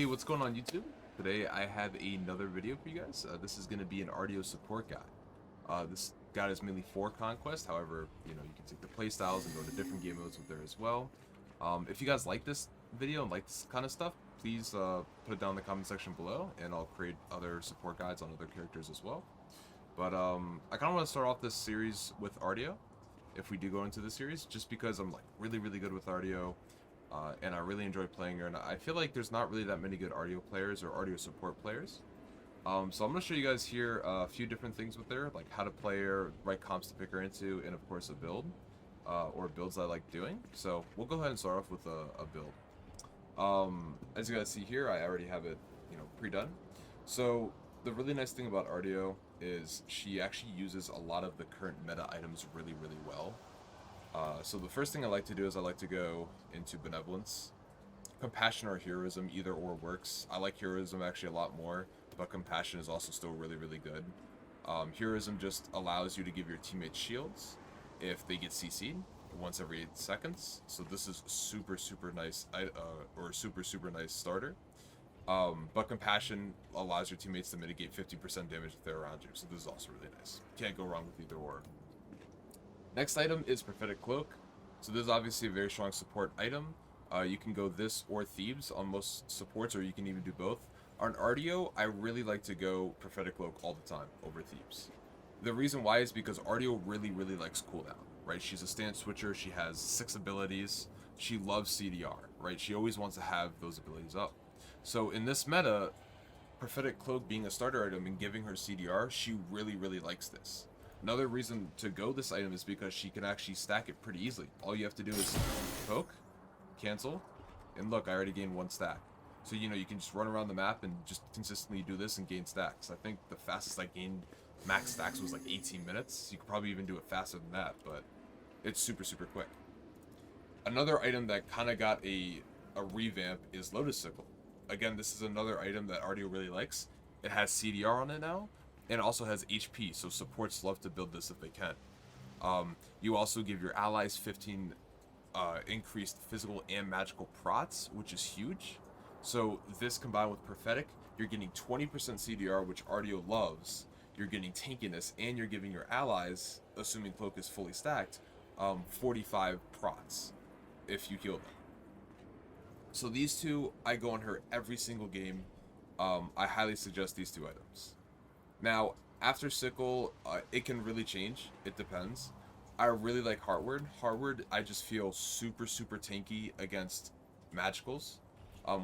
what's going on YouTube? Today I have another video for you guys. This is going to be an Artio support guide. This guide is mainly for conquest. However, you can take the playstyles and go to different game modes with there as well. If you guys like this video and like this kind of stuff, please put it down in the comment section below, and I'll create other support guides on other characters as well. But I kind of want to start off this series with Artio, if we do go into the series, just because I'm like really good with Artio. And I really enjoy playing her, and I feel like there's not really that many good Artio players or Artio support players. So I'm going to show you guys here a few different things with her, like how to play her, right comps to pick her into, and of course a build, or builds I like doing. So we'll go ahead and start off with a build. As you guys see here, I already have it, pre-done. So the really nice thing about Artio is she actually uses a lot of the current meta items really well. So the first thing I like to do is I like to go into Benevolence. Compassion or Heroism, either or works. I like Heroism actually a lot more, but Compassion is also still really good. Heroism just allows you to give your teammates shields if they get CC'd once every 8 seconds. So this is super nice, or super nice starter. But Compassion allows your teammates to mitigate 50% damage if they're around you, so this is also really nice. Can't go wrong with either or. Next item is Prophetic Cloak. So this is obviously a very strong support item. You can go this or Thebes on most supports, or you can even do both. On Artio, I really like to go Prophetic Cloak all the time over Thebes. The reason why is because Artio really likes cooldown, right? She's a stance switcher, she has 6 abilities, she loves CDR, right? She always wants to have those abilities up. So in this meta, Prophetic Cloak being a starter item and giving her CDR, she really likes this. Another reason to go this item is because she can actually stack it pretty easily. All you have to do is poke, cancel, and look, I already gained 1 stack. So, you can just run around the map and just consistently do this and gain stacks. I think the fastest I gained max stacks was like 18 minutes. You could probably even do it faster than that, but it's super quick. Another item that kind of got a revamp is Lotus Sickle. Again, this is another item that Artio really likes. It has CDR on it now, and it also has HP, so supports love to build this if they can. You also give your allies 15 increased physical and magical prots, which is huge. So this combined with Prophetic, you're getting 20% CDR, which Artio loves. You're getting tankiness, and you're giving your allies, assuming Cloak is fully stacked, 45 prots if you heal them. So these two, I go on her every single game. I highly suggest these 2 items. Now, after Sickle, it can really change. It depends. I really like Heartward. Heartward, I just feel super tanky against Magicals.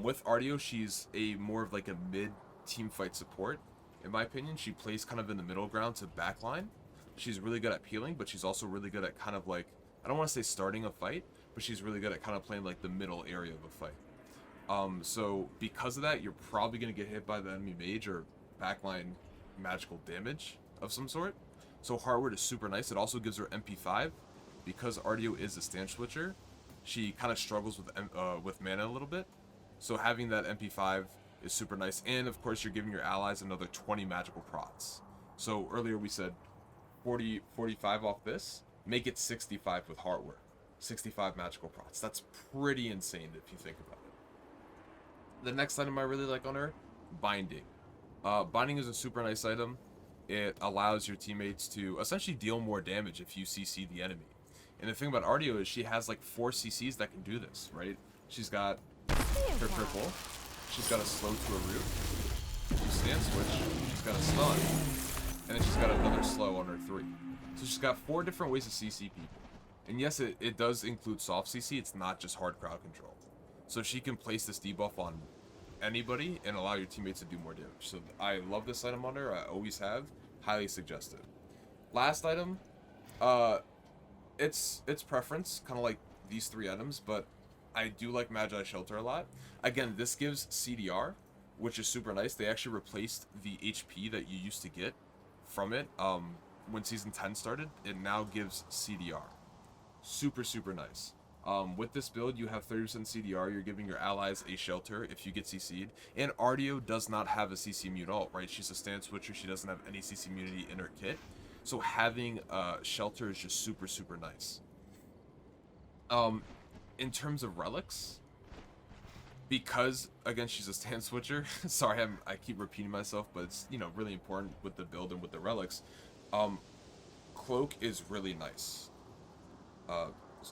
With Artio, she's more of like a mid-team fight support. In my opinion, she plays kind of in the middle ground to backline. She's really good at peeling, but she's also really good at kind of like, I don't want to say starting a fight, but she's really good at kind of playing like the middle area of a fight. So because of that, you're probably going to get hit by the enemy mage or backline magical damage of some sort. So Heartward is super nice. It also gives her MP5. Because Artio is a stance switcher, she kind of struggles with mana a little bit. So having that MP5 is super nice. And of course, you're giving your allies another 20 magical prots. So earlier we said 45 off this. Make it 65 with Heartward. 65 magical prots. That's pretty insane if you think about it. The next item I really like on her, Binding. Binding is a super nice item. It allows your teammates to essentially deal more damage if you CC the enemy. And the thing about Artio is she has like 4 CCs that can do this, right? She's got her cripple, she's got a slow to a root, she stance switch, she's got a stun, and then she's got another slow on her 3. So she's got 4 different ways to CC people. And yes, it does include soft CC, it's not just hard crowd control. So she can place this debuff on anybody and allow your teammates to do more damage. So I love this item on her. I always have. Highly suggest it. Last item, it's preference, kind of like these 3 items, but I do like Magi Shelter a lot. Again, this gives CDR, which is super nice. They actually replaced the HP that you used to get from it when Season 10 started. It now gives CDR. Super nice. With this build, you have 30% CDR. You're giving your allies a shelter if you get CC'd. And Artio does not have a CC mute ult, right? She's a stance switcher. She doesn't have any CC immunity in her kit. So having shelter is just super nice. In terms of relics, because again she's a stance switcher. Sorry, I keep repeating myself, but it's, you know, really important with the build and with the relics. Um, Cloak is really nice, uh,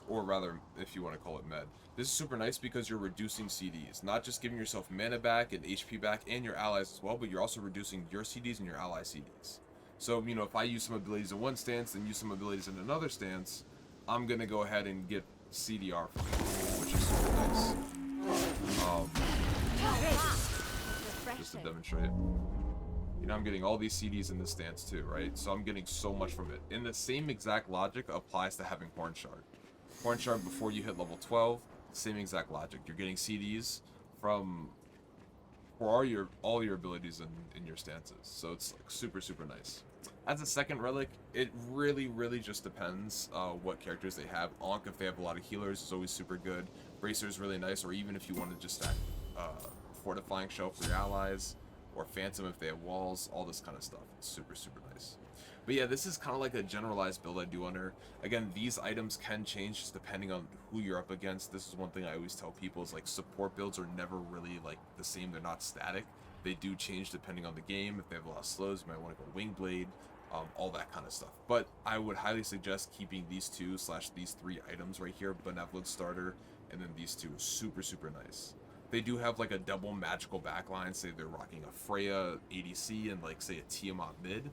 or rather, if you want to call it med. This is super nice because you're reducing CDs, not just giving yourself mana back and HP back and your allies as well, but you're also reducing your CDs and your ally CDs. So, you know, if I use some abilities in one stance and use some abilities in another stance, I'm gonna go ahead and get CDR from it, which is super nice. Just to demonstrate. You know, I'm getting all these CDs in this stance too, right? So I'm getting so much from it. And the same exact logic applies to having Horn Shard. Horn Shard before you hit level 12, same exact logic. You're getting CDs from for all your abilities in your stances. So it's like super, super nice. As a second relic, it really just depends what characters they have. Ankh, if they have a lot of healers, is always super good. Bracer is really nice, or even if you want to just stack Fortifying Shell for your allies, or Phantom if they have walls, all this kind of stuff. It's super, super nice. But yeah, this is kind of like a generalized build I do on her. Again, these items can change just depending on who you're up against. This is one thing I always tell people is like support builds are never really like the same. They're not static. They do change depending on the game. If they have a lot of slows, you might want to go Wingblade, all that kind of stuff. But I would highly suggest keeping these two / these three items right here, Benevolent Starter, and then these two, super, super nice. They do have like a double magical backline. Say they're rocking a Freya ADC and like say a Tiamat mid.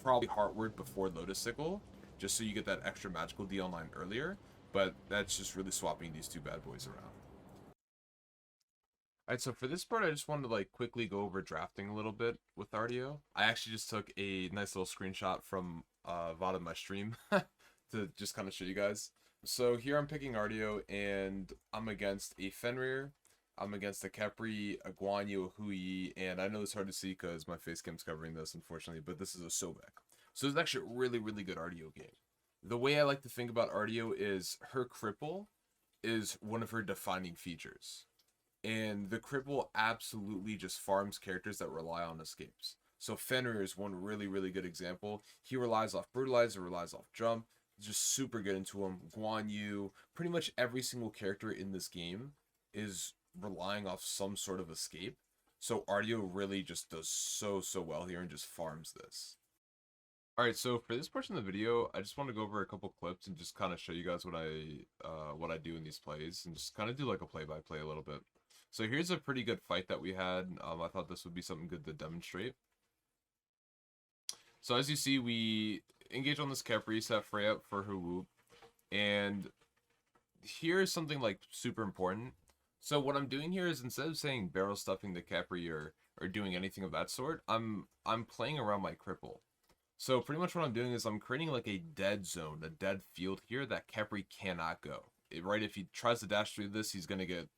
Probably Heartward before Lotus Sickle, just so you get that extra magical D online earlier. But that's just really swapping these two bad boys around. Alright, so for this part, I just wanted to like quickly go over drafting a little bit with Artio. I actually just took a nice little screenshot from VOD of my stream to just kind of show you guys. So here I'm picking Artio, and I'm against a Fenrir, I'm against a Khepri, a Guan Yu, a Hui, and I know it's hard to see because my face cam's covering this, unfortunately, but this is a Sobek. So it's actually a really good Artio game. The way I like to think about Artio is her cripple is one of her defining features. And the cripple absolutely just farms characters that rely on escapes. So Fenrir is one really good example. He relies off Brutalizer, relies off Jump, just super good into him. Guan Yu, pretty much every single character in this game is relying off some sort of escape. So Artio really just does so well here and just farms this. Alright, so for this portion of the video, I just want to go over a couple clips and just kind of show you guys what I do in these plays and just kind of do like a play-by-play a little bit. So here's a pretty good fight that we had. I thought this would be something good to demonstrate. So as you see, we engage on this Khepri, set Freya up for her whoop, and here's something like super important. So what I'm doing here is instead of saying barrel stuffing the Khepri or doing anything of that sort, I'm playing around my cripple. So pretty much what I'm doing is I'm creating like a dead zone, a dead field here that Khepri cannot go. Right, if he tries to dash through this, he's going to get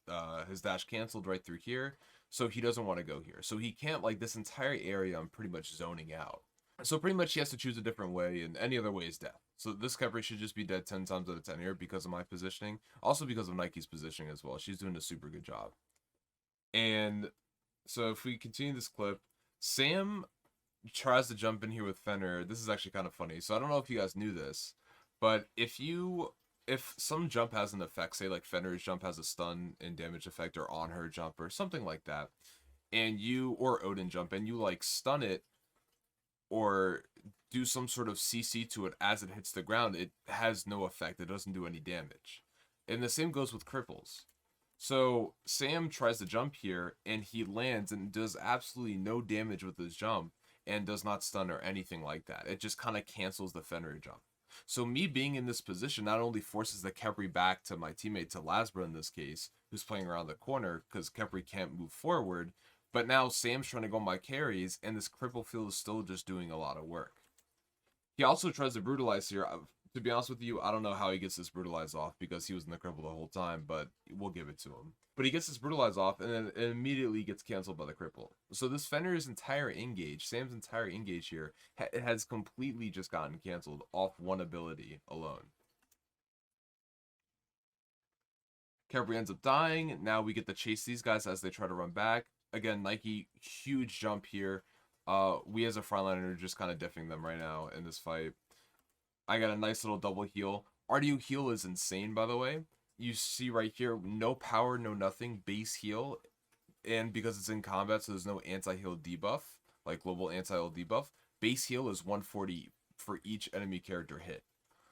his dash canceled right through here. So he doesn't want to go here. So he can't, like, this entire area I'm pretty much zoning out. So pretty much he has to choose a different way, and any other way is death. So this Khepri should just be dead 10 times out of 10 here because of my positioning. Also because of Nike's positioning as well. She's doing a super good job. And so if we continue this clip, Sam tries to jump in here with Fenrir. This is actually kind of funny. So I don't know if you guys knew this, but if some jump has an effect, say like Fenrir's jump has a stun and damage effect, or on her jump or something like that, and you, or Odin jump, and you like stun it or do some sort of CC to it as it hits the ground, it has no effect. It doesn't do any damage. And the same goes with cripples. So Sam tries to jump here and he lands and does absolutely no damage with his jump and does not stun or anything like that. It just kind of cancels the Fenrir jump. So me being in this position not only forces the Khepri back to my teammate, to Lasbra in this case, who's playing around the corner because Khepri can't move forward, but now Sam's trying to go my carries, and this cripple field is still just doing a lot of work. He also tries to brutalize here. To be honest with you, I don't know how he gets this brutalize off because he was in the cripple the whole time, but we'll give it to him. But he gets this brutalize off, and then it immediately gets canceled by the cripple. So this Fenrir's entire engage, Sam's entire engage here, has completely just gotten canceled off one ability alone. Khepri ends up dying. Now we get to chase these guys as they try to run back. Again, Nike, huge jump here. We as a frontliner are just kind of diffing them right now in this fight. I got a nice little double heal. Artio heal is insane, by the way. you see right here, no power, no nothing, base heal, and because it's in combat, so there's no anti-heal debuff, like global anti-heal debuff, base heal is 140 for each enemy character hit.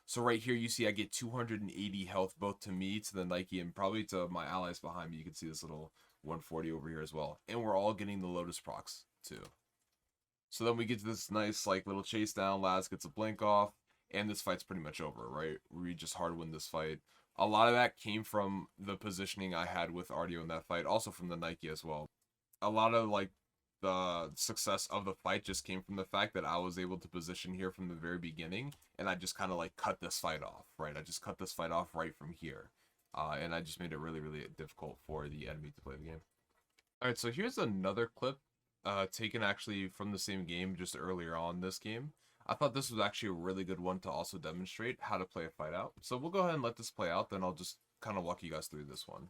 So right here, you see I get 280 health, both to me, to the Nike, and probably to my allies behind me. You can see this little 140 over here as well. And we're all getting the Lotus procs, too. So then we get to this nice, like, little chase down. Laz gets a blink off, and this fight's pretty much over, right? We just hard win this fight. A lot of that came from the positioning I had with Artio in that fight, also from the Nike as well. A lot of, like, the success of the fight just came from the fact that I was able to position here from the very beginning, and I just kind of, like, cut this fight off, right? I just cut this fight off right from here. And I just made it really, really difficult for the enemy to play the game. Alright, so here's another clip taken actually from the same game just earlier on this game. I thought this was actually a really good one to also demonstrate how to play a fight out. So we'll go ahead and let this play out, then I'll just kind of walk you guys through this one.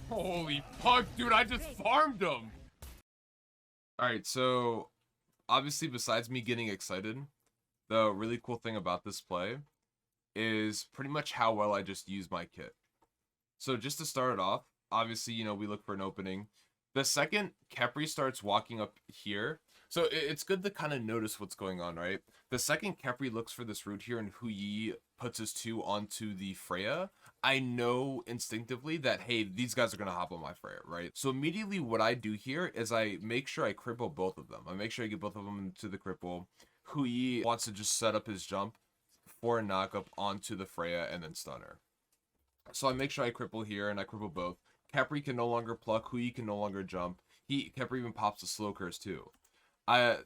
Holy fuck, dude, I just farmed him! Alright, so obviously besides me getting excited, the really cool thing about this play is pretty much how well I just use my kit. So just to start it off, obviously, you know, we look for an opening. The second Khepri starts walking up here, so it's good to kind of notice what's going on, right? The second Khepri looks for this root here and Hu Yi puts his 2 onto the Freya, I know instinctively that, hey, these guys are going to hop on my Freya, right? So immediately what I do here is I make sure I cripple both of them. I make sure I get both of them into the cripple. Hu Yi wants to just set up his jump for a knockup onto the Freya and then stun her. So I make sure I cripple here and I cripple both. Khepri can no longer pluck, Hu Yi can no longer jump. Khepri even pops the slow curse too.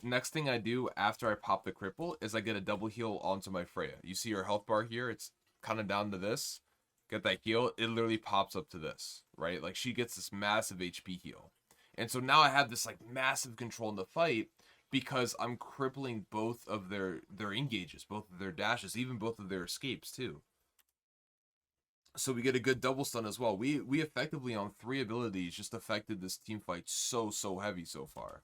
Next thing I do after I pop the cripple is I get a double heal onto my Freya. You see her health bar here, it's kind of down to this. Get that heal, it literally pops up to this, right? Like she gets this massive HP heal. And so now I have this like massive control in the fight because I'm crippling both of their engages, both of their dashes, even both of their escapes too. So we get a good double stun as well. We effectively on 3 abilities just affected this team fight so heavy so far.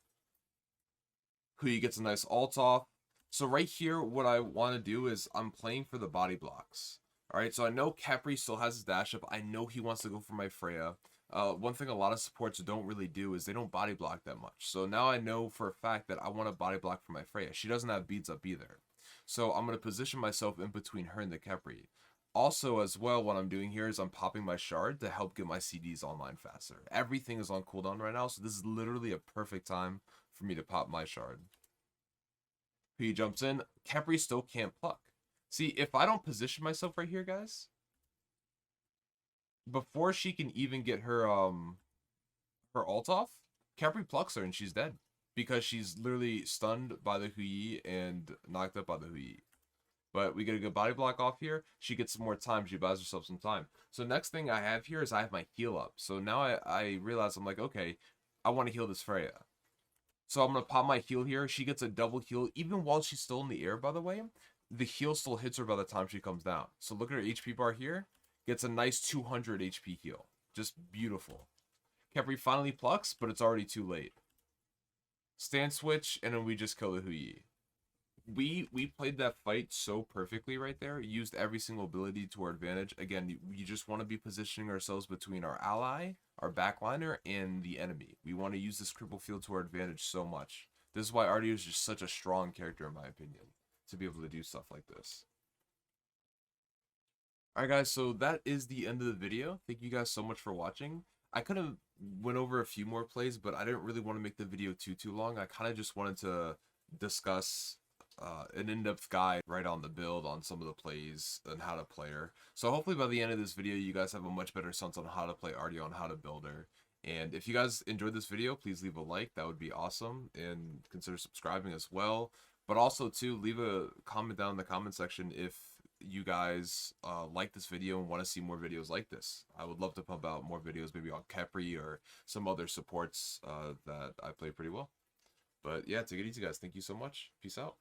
Hu Yi gets a nice ult off. So right here, what I want to do is I'm playing for the body blocks. Alright, so I know Khepri still has his dash up. I know he wants to go for my Freya. One thing a lot of supports don't really do is they don't body block that much. So now I know for a fact that I want to body block for my Freya. She doesn't have beads up either. So I'm going to position myself in between her and the Khepri. Also, as well, what I'm doing here is I'm popping my shard to help get my CDs online faster. Everything is on cooldown right now, so this is literally a perfect time for me to pop my shard. He jumps in. Khepri still can't pluck. See, if I don't position myself right here, guys, before she can even get her ult off, Khepri plucks her and she's dead. Because she's literally stunned by the Hu Yi and knocked up by the Hu Yi. But we get a good body block off here. She gets some more time. She buys herself some time. So next thing I have here is I have my heal up. So now I realize I'm like, okay, I want to heal this Freya. So I'm going to pop my heal here. She gets a double heal. Even while she's still in the air, by the way, the heal still hits her by the time she comes down. So look at her HP bar here. Gets a nice 200 HP heal. Just beautiful. Khepri finally plucks, but it's already too late. Stand switch, and then we just kill the Hu Yi. We played that fight so perfectly right there. Used every single ability to our advantage. Again, we just want to be positioning ourselves between our ally, our backliner, and the enemy. We want to use this cripple field to our advantage so much. This is why Artio is just such a strong character in my opinion, to be able to do stuff like this. Alright guys, so that is the end of the video. Thank you guys so much for watching. I could have went over a few more plays, but I didn't really want to make the video too long. I kind of just wanted to discuss an in-depth guide right on the build on some of the plays and how to play her. So hopefully by the end of this video you guys have a much better sense on how to play Artio and how to build her. And if you guys enjoyed this video, please leave a like. That would be awesome, and consider subscribing as well. But also too, leave a comment down in the comment section if you guys like this video and want to see more videos like this. I would love to pump out more videos maybe on Khepri or some other supports that I play pretty well. But yeah, take it easy, guys. Thank you so much. Peace out.